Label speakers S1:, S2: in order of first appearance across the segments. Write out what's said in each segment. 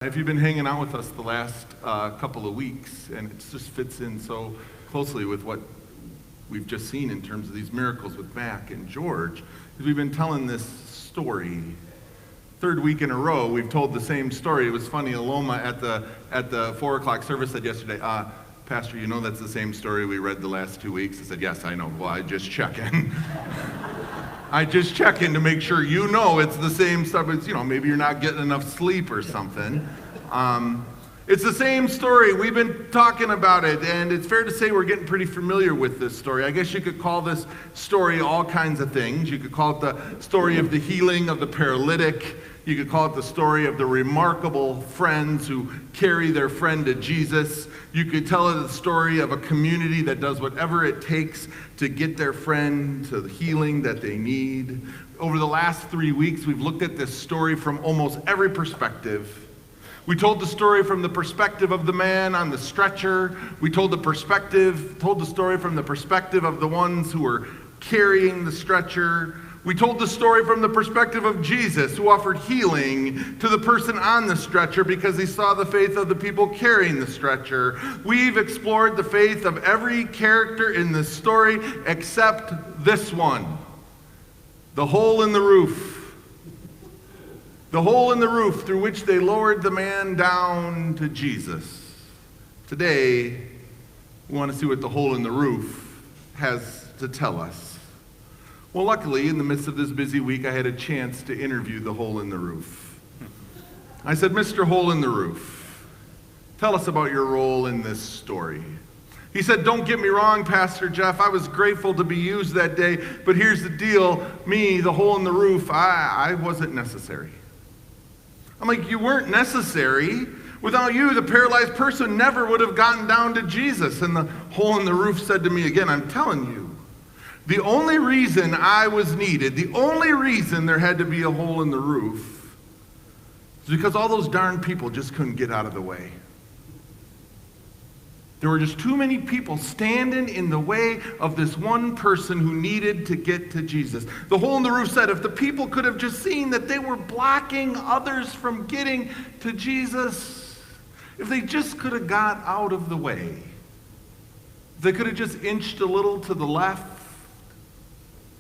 S1: If you've been hanging out with us the last couple of weeks, and it just fits in so closely with what we've just seen in terms of these miracles with Mac and George, is we've been telling this story. Third week in a row, we've told the same story. It was funny, Aloma at the 4 o'clock service said yesterday, Pastor, you know that's the same story we read the last 2 weeks? I said, yes, I know. Well, I just checking. I just check in to make sure you know it's the same stuff. It's, maybe you're not getting enough sleep or something. It's the same story. We've been talking about it, and it's fair to say we're getting pretty familiar with this story. I guess you could call this story all kinds of things. You could call it the story of the healing of the paralytic. You could call it the story of the remarkable friends who carry their friend to Jesus. You could tell it the story of a community that does whatever it takes to get their friend to the healing that they need. Over the last 3 weeks, we've looked at this story from almost every perspective. We told the story from the perspective of the man on the stretcher. We told the story from the perspective of the ones who were carrying the stretcher. We told the story from the perspective of Jesus, who offered healing to the person on the stretcher because he saw the faith of the people carrying the stretcher. We've explored the faith of every character in this story except this one, the hole in the roof. The hole in the roof through which they lowered the man down to Jesus. Today, we want to see what the hole in the roof has to tell us. Well, luckily, in the midst of this busy week, I had a chance to interview the hole in the roof. I said, Mr. Hole in the Roof, tell us about your role in this story. He said, don't get me wrong, Pastor Jeff, I was grateful to be used that day, but here's the deal, me, the hole in the roof, I wasn't necessary. I'm like, you weren't necessary. Without you, the paralyzed person never would have gotten down to Jesus. And the hole in the roof said to me again, I'm telling you, the only reason I was needed, the only reason there had to be a hole in the roof is because all those darn people just couldn't get out of the way. There were just too many people standing in the way of this one person who needed to get to Jesus. The hole in the roof said if the people could have just seen that they were blocking others from getting to Jesus, if they just could have got out of the way, if they could have just inched a little to the left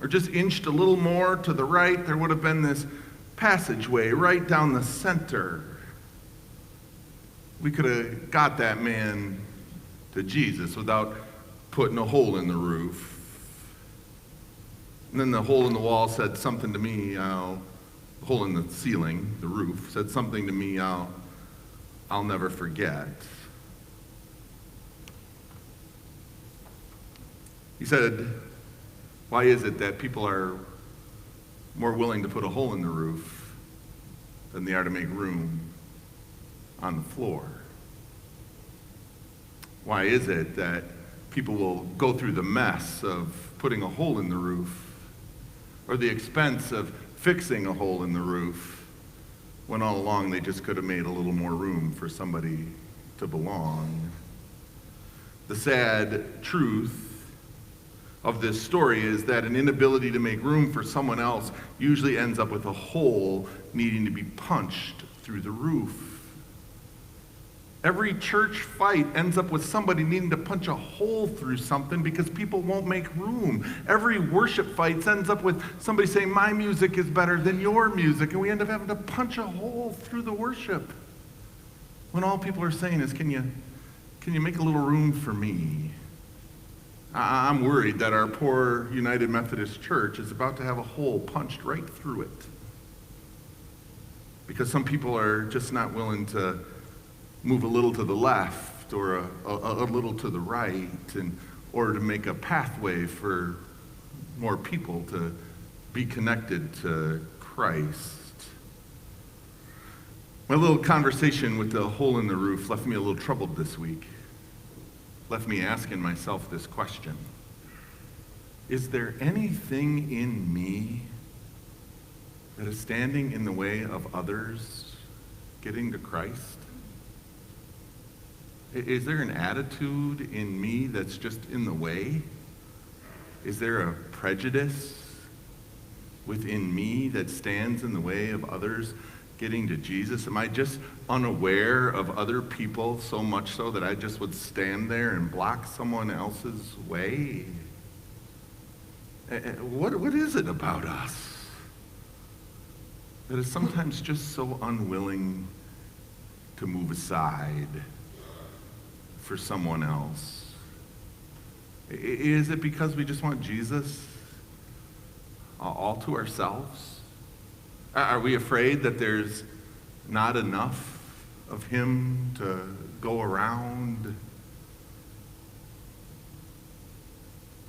S1: or just inched a little more to the right, there would have been this passageway right down the center. We could have got that man to Jesus without putting a hole in the roof. And then the hole in the wall said something to me, the hole in the ceiling, the roof, said something to me I'll never forget. He said, why is it that people are more willing to put a hole in the roof than they are to make room on the floor? Why is it that people will go through the mess of putting a hole in the roof or the expense of fixing a hole in the roof when all along they just could have made a little more room for somebody to belong? The sad truth of this story is that an inability to make room for someone else usually ends up with a hole needing to be punched through the roof. Every church fight ends up with somebody needing to punch a hole through something because people won't make room. Every worship fight ends up with somebody saying, my music is better than your music, and we end up having to punch a hole through the worship. When all people are saying is, can you make a little room for me? I'm worried that our poor United Methodist Church is about to have a hole punched right through it. Because some people are just not willing to move a little to the left or a little to the right in order to make a pathway for more people to be connected to Christ. My little conversation with the hole in the roof left me a little troubled this week. Left me asking myself this question. Is there anything in me that is standing in the way of others getting to Christ? Is there an attitude in me that's just in the way? Is there a prejudice within me that stands in the way of others getting to Jesus? Am I just unaware of other people so much so that I just would stand there and block someone else's way? What is it about us that is sometimes just so unwilling to move aside for someone else? Is it because we just want Jesus all to ourselves? Are we afraid that there's not enough of him to go around?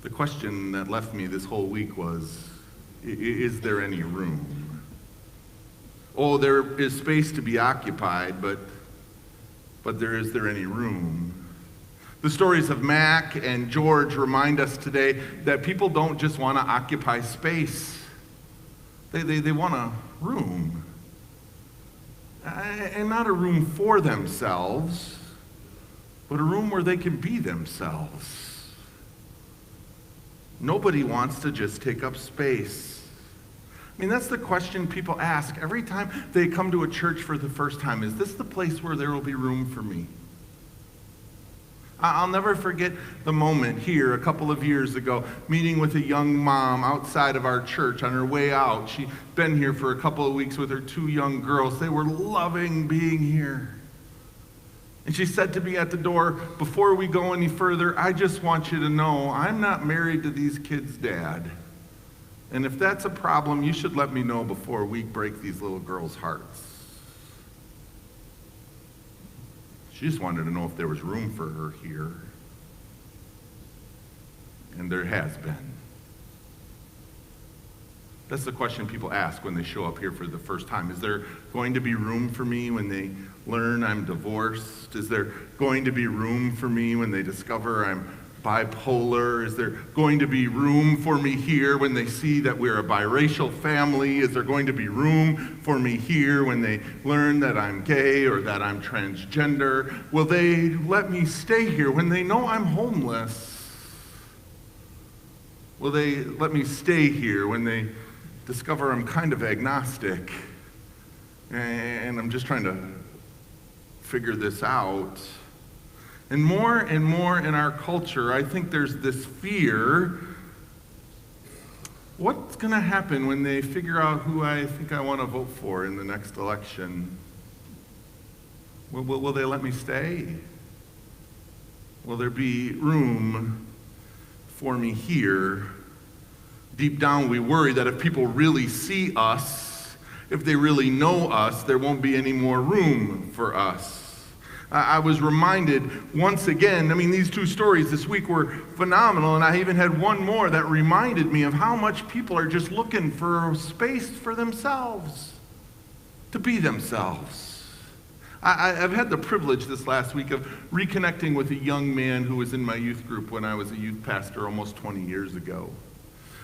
S1: The question that left me this whole week was, is there any room? Oh, there is space to be occupied, but is there any room? The stories of Mac and George remind us today that people don't just want to occupy space. They want a room. And not a room for themselves, but a room where they can be themselves. Nobody wants to just take up space. I mean, that's the question people ask every time they come to a church for the first time. Is this the place where there will be room for me? I'll never forget the moment here a couple of years ago, meeting with a young mom outside of our church on her way out. She'd been here for a couple of weeks with her 2 young girls. They were loving being here. And she said to me at the door, before we go any further, I just want you to know I'm not married to these kids' dad. And if that's a problem, you should let me know before we break these little girls' hearts. She just wanted to know if there was room for her here. And there has been. That's the question people ask when they show up here for the first time. Is there going to be room for me when they learn I'm divorced? Is there going to be room for me when they discover I'm bipolar? Is there going to be room for me here when they see that we're a biracial family? Is there going to be room for me here when they learn that I'm gay or that I'm transgender? Will they let me stay here when they know I'm homeless? Will they let me stay here when they discover I'm kind of agnostic and I'm just trying to figure this out? And more in our culture, I think there's this fear. What's going to happen when they figure out who I think I want to vote for in the next election? Will they let me stay? Will there be room for me here? Deep down, we worry that if people really see us, if they really know us, there won't be any more room for us. I was reminded once again, these 2 stories this week were phenomenal, and I even had one more that reminded me of how much people are just looking for space for themselves, to be themselves. I've had the privilege this last week of reconnecting with a young man who was in my youth group when I was a youth pastor almost 20 years ago.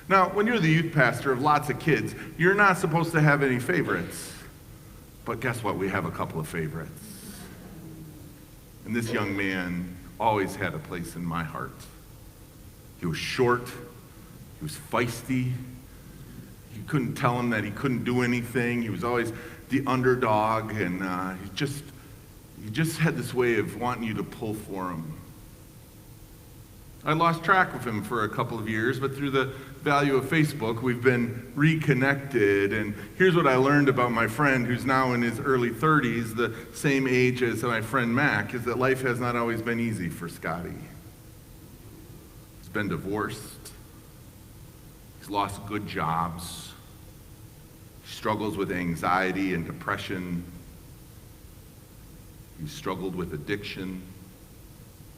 S1: Now, when you're the youth pastor of lots of kids, you're not supposed to have any favorites. But guess what? We have a couple of favorites. And this young man always had a place in my heart. He was short. He was feisty. You couldn't tell him that he couldn't do anything. He was always the underdog, and he just had this way of wanting you to pull for him. I lost track of him for a couple of years, but through the value of Facebook, we've been reconnected. And here's what I learned about my friend, who's now in his early 30s, the same age as my friend Mac, is that life has not always been easy for Scotty. He's been divorced. He's lost good jobs. He struggles with anxiety and depression. He's struggled with addiction.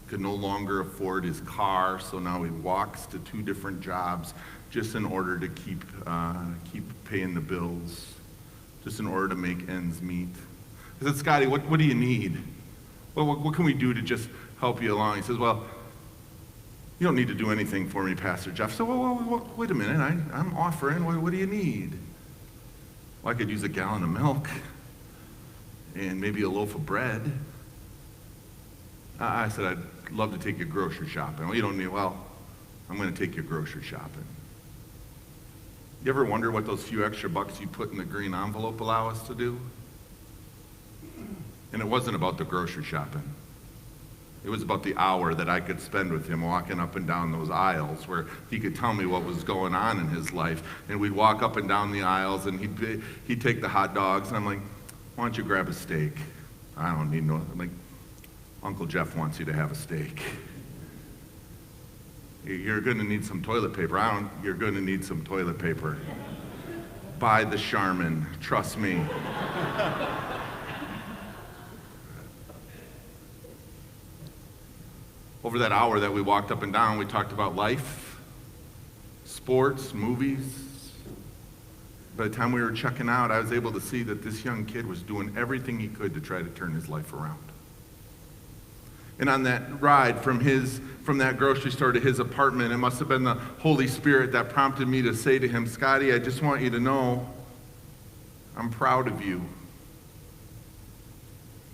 S1: Could no longer afford his car, so now he walks to 2 different jobs just in order to keep paying the bills, just in order to make ends meet. I said, Scotty, what do you need? What can we do to just help you along? He says, well, you don't need to do anything for me, Pastor Jeff. So, well, wait a minute, I'm offering. What do you need? Well, I could use a gallon of milk and maybe a loaf of bread. I said, I'd love to take you grocery shopping. Well, you don't need, well, I'm going to take you grocery shopping. You ever wonder what those few extra bucks you put in the green envelope allow us to do? And it wasn't about the grocery shopping. It was about the hour that I could spend with him walking up and down those aisles where he could tell me what was going on in his life. And we'd walk up and down the aisles and he'd take the hot dogs and I'm like, why don't you grab a steak? I don't need no, I'm like, Uncle Jeff wants you to have a steak. You're gonna need some toilet paper. You're gonna need some toilet paper. Buy the Charmin, trust me. Over that hour that we walked up and down, we talked about life, sports, movies. By the time we were checking out, I was able to see that this young kid was doing everything he could to try to turn his life around. And on that ride from that grocery store to his apartment, it must have been the Holy Spirit that prompted me to say to him, Scotty, I just want you to know, I'm proud of you.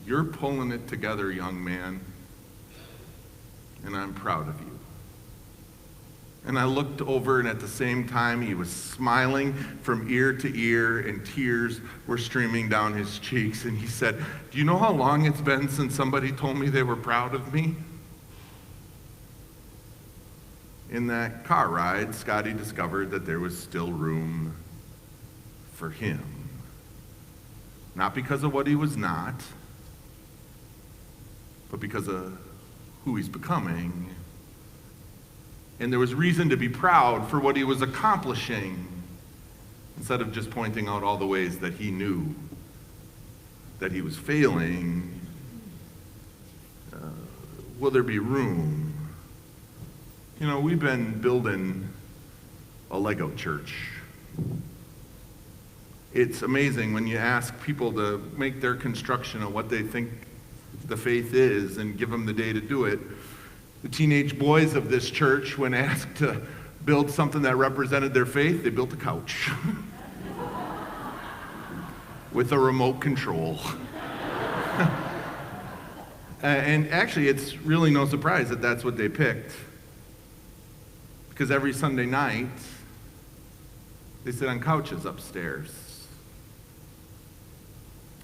S1: You're pulling it together, young man. And I'm proud of you. And I looked over, and at the same time, he was smiling from ear to ear, and tears were streaming down his cheeks. And he said, do you know how long it's been since somebody told me they were proud of me? In that car ride, Scotty discovered that there was still room for him. Not because of what he was not, but because of who he's becoming. And there was reason to be proud for what he was accomplishing, instead of just pointing out all the ways that he knew that he was failing. Will there be room? You know, we've been building a Lego church. It's amazing when you ask people to make their construction of what they think the faith is and give them the day to do it. The teenage boys of this church, when asked to build something that represented their faith, they built a couch with a remote control. And actually, it's really no surprise that that's what they picked, because every Sunday night, they sit on couches upstairs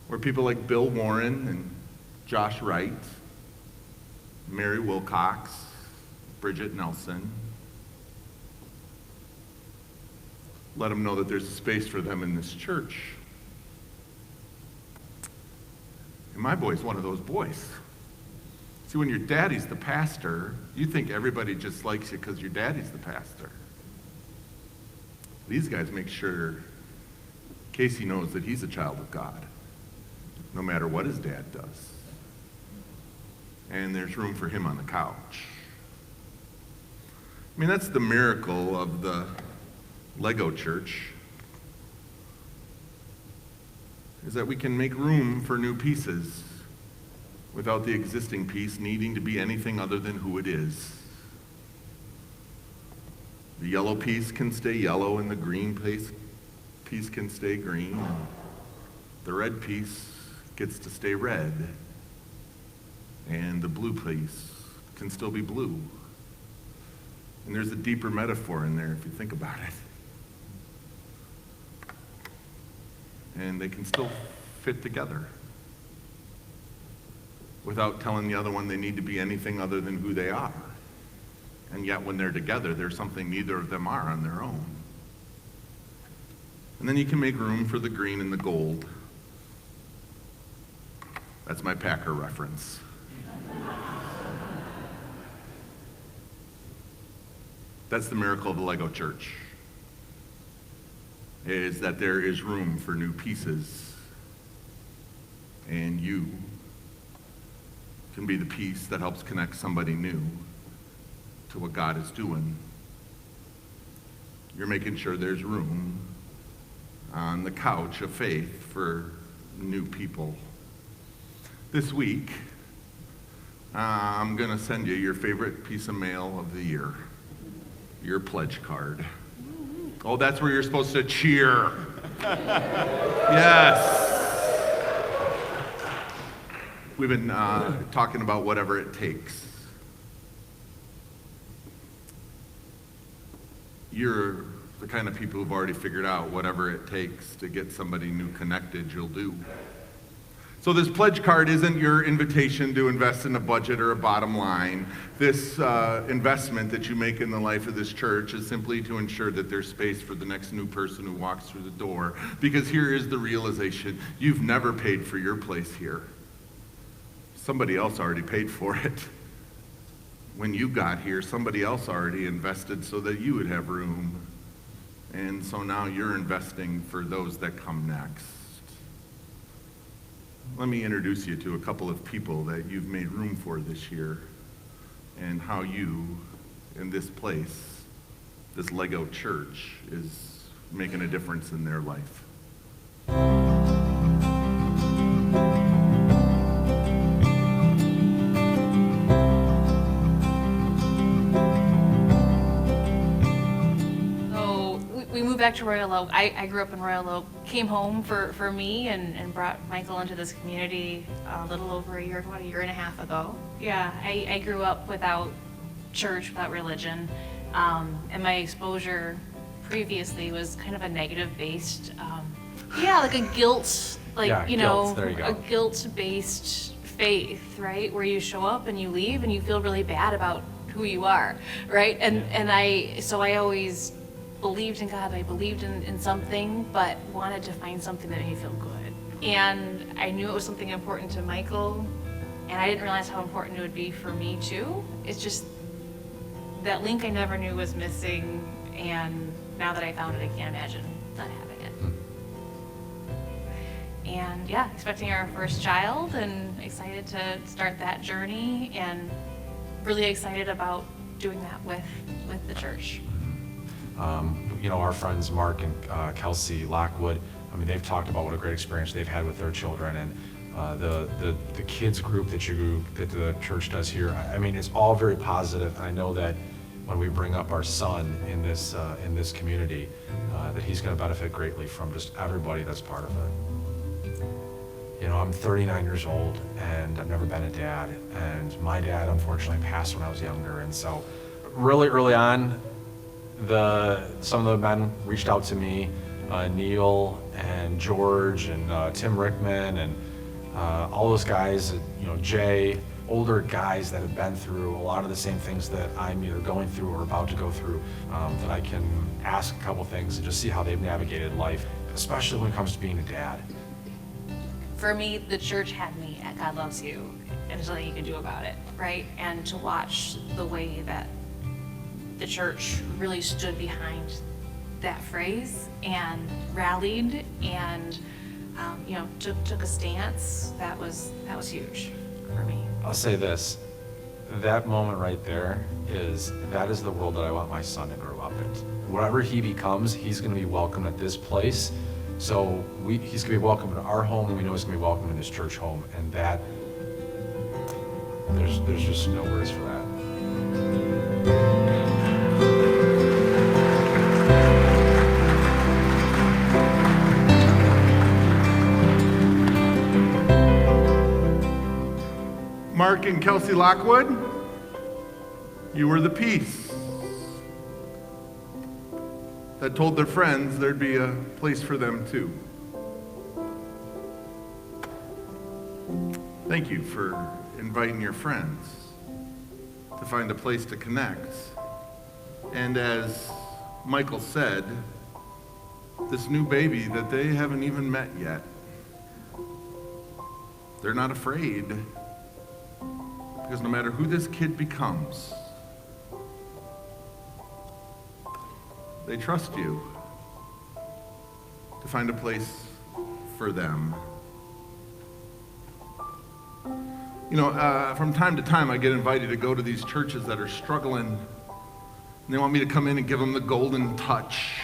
S1: where people like Bill Warren and Josh Wright, Mary Wilcox, Bridget Nelson, let them know that there's a space for them in this church. And my boy's one of those boys. See, when your daddy's the pastor, you think everybody just likes you because your daddy's the pastor. These guys make sure Casey knows that he's a child of God, no matter what his dad does. And there's room for him on the couch. I mean, that's the miracle of the Lego church, is that we can make room for new pieces without the existing piece needing to be anything other than who it is. The yellow piece can stay yellow, and the green piece can stay green. And the red piece gets to stay red. And the blue piece can still be blue. And there's a deeper metaphor in there if you think about it. And they can still fit together without telling the other one they need to be anything other than who they are. And yet when they're together, there's something neither of them are on their own. And then you can make room for the green and the gold. That's my Packer reference. That's the miracle of the Lego church, is that there is room for new pieces, and you can be the piece that helps connect somebody new to what God is doing. You're making sure there's room on the couch of faith for new people. This week, I'm going to send you your favorite piece of mail of the year, your pledge card. Oh, that's where you're supposed to cheer. Yes. We've been talking about whatever it takes. You're the kind of people who've already figured out whatever it takes to get somebody new connected, you'll do. So this pledge card isn't your invitation to invest in a budget or a bottom line. This investment that you make in the life of this church is simply to ensure that there's space for the next new person who walks through the door. Because here is the realization: you've never paid for your place here. Somebody else already paid for it. When you got here, somebody else already invested so that you would have room. And so now you're investing for those that come next. Let me introduce you to a couple of people that you've made room for this year, and how you, in this place, this Lego church, is making a difference in their life.
S2: Back to Royal Oak. I grew up in Royal Oak, came home for me and brought Michael into this community a little over a year, about a year and a half ago. Yeah, I grew up without church, without religion, and my exposure previously was kind of a negative-based, like a guilt,
S3: guilt. There you go.
S2: A guilt-based faith, right? Where you show up and you leave and you feel really bad about who you are, right? And I always believed in God, I believed in something, but wanted to find something that made me feel good. And I knew it was something important to Michael, and I didn't realize how important it would be for me too. It's just that link I never knew was missing, and now that I found it, I can't imagine not having it. And yeah, expecting our first child, and excited to start that journey, and really excited about doing that with the church.
S3: Our friends Mark and Kelsey Lockwood, they've talked about what a great experience they've had with their children, and the kids group that the church does here. It's all very positive. And I know that when we bring up our son in this community, that he's going to benefit greatly from just everybody that's part of it. I'm 39 years old, and I've never been a dad, and my dad unfortunately passed when I was younger, and so really early on, some of the men reached out to me, Neil and George and Tim Rickman and all those guys, Jay, older guys that have been through a lot of the same things that I'm either going through or about to go through, that I can ask a couple things and just see how they've navigated life, especially when it comes to being a dad.
S2: For me, the church had me at God Loves You, and there's nothing you can do about it, right? And to watch the way that the church really stood behind that phrase and rallied and took a stance, that was huge for me.
S3: I'll say this, that moment right there that is the world that I want my son to grow up in. Whatever he becomes, he's going to be welcome at this place. So he's going to be welcome in our home, and we know he's going to be welcome in this church home, and that there's just no words for that.
S1: Mark and Kelsey Lockwood, you were the piece that told their friends there'd be a place for them too. Thank you for inviting your friends to find a place to connect. And as Michael said, this new baby that they haven't even met yet, they're not afraid. Because no matter who this kid becomes, they trust you to find a place for them. From time to time I get invited to go to these churches that are struggling, and they want me to come in and give them the golden touch.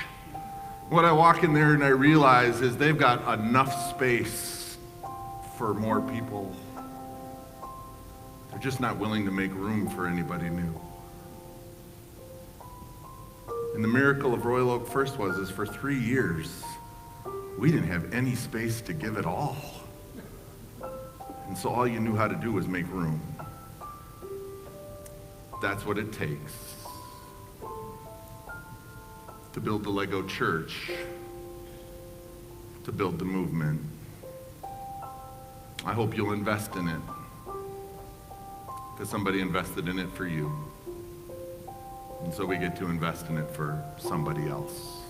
S1: What I walk in there and I realize is they've got enough space for more people. They're just not willing to make room for anybody new. And the miracle of Royal Oak First is for 3 years, we didn't have any space to give at all. And so all you knew how to do was make room. That's what it takes to build the Lego church, to build the movement. I hope you'll invest in it, because somebody invested in it for you. And so we get to invest in it for somebody else.